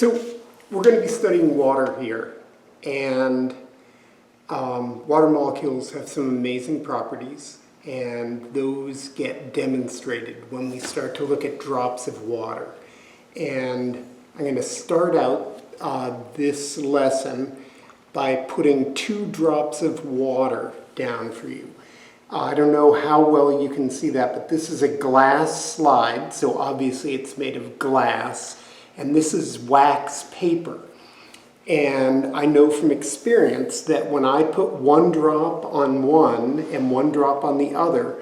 So we're going to be studying water here, and water molecules have some amazing properties, and those get demonstrated when we start to look at drops of water. And I'm going to start out this lesson by putting 2 drops of water down for you. I don't know how well you can see that, but this is a glass slide, so obviously it's made of glass, and this is wax paper. And I know from experience that when I put 1 drop on one and 1 drop on the other,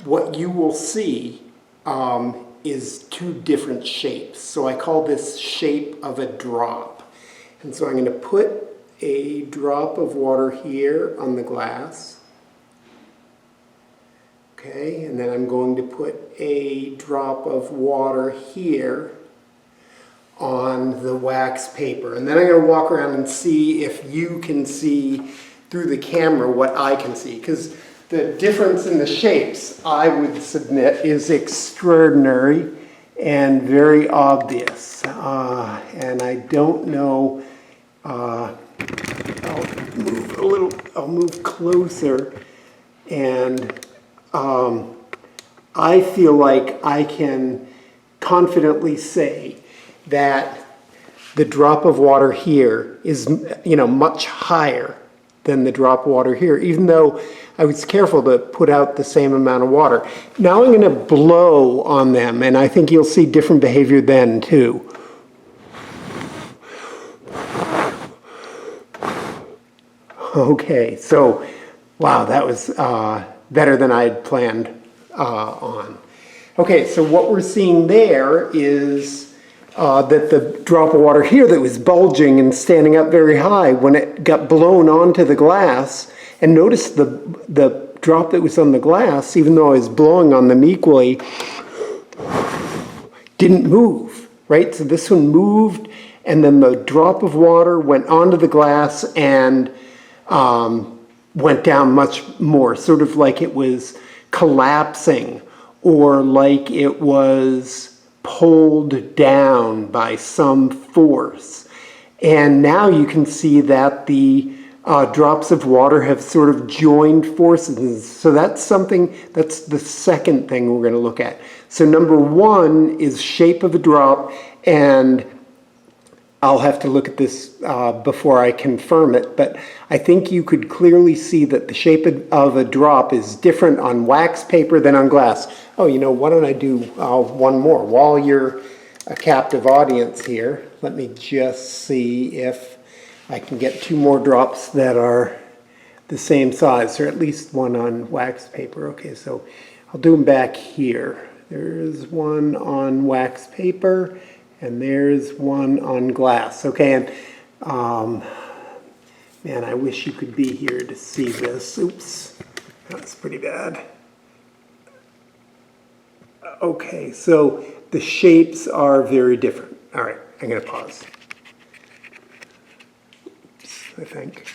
what you will see is 2 different shapes. So I call this shape of a drop. And so I'm going to put a drop of water here on the glass. Okay, and then I'm going to put a drop of water here on the wax paper. And then I'm going to walk around and see if you can see through the camera what I can see. Because the difference in the shapes, I would submit, is extraordinary and very obvious. And I don't know, I'll move closer, and I feel like I can confidently say that the drop of water here is, much higher than the drop of water here, even though I was careful to put out the same amount of water. Now I'm going to blow on them, and I think you'll see different behavior then too. Okay, so wow, that was better than I had planned on. Okay, so what we're seeing there is that the drop of water here that was bulging and standing up very high, when it got blown onto the glass, and notice the drop that was on the glass, even though I was blowing on them equally, didn't move, right? So this one moved, and then the drop of water went onto the glass and went down much more, sort of like it was collapsing, or like it was pulled down by some force. And now you can see that the drops of water have sort of joined forces. So that's the second thing we're going to look at. So number 1 is shape of a drop, and I'll have to look at this before I confirm it, but I think you could clearly see that the shape of a drop is different on wax paper than on glass. Oh, why don't I do one more? While you're a captive audience here, let me just see if I can get 2 more drops that are the same size, or at least one on wax paper. Okay, so I'll do them back here. There's one on wax paper, and there's one on glass. Okay, and man, I wish you could be here to see this. Oops, that's pretty bad. Okay, so the shapes are very different. All right, I'm going to pause. Oops, I think.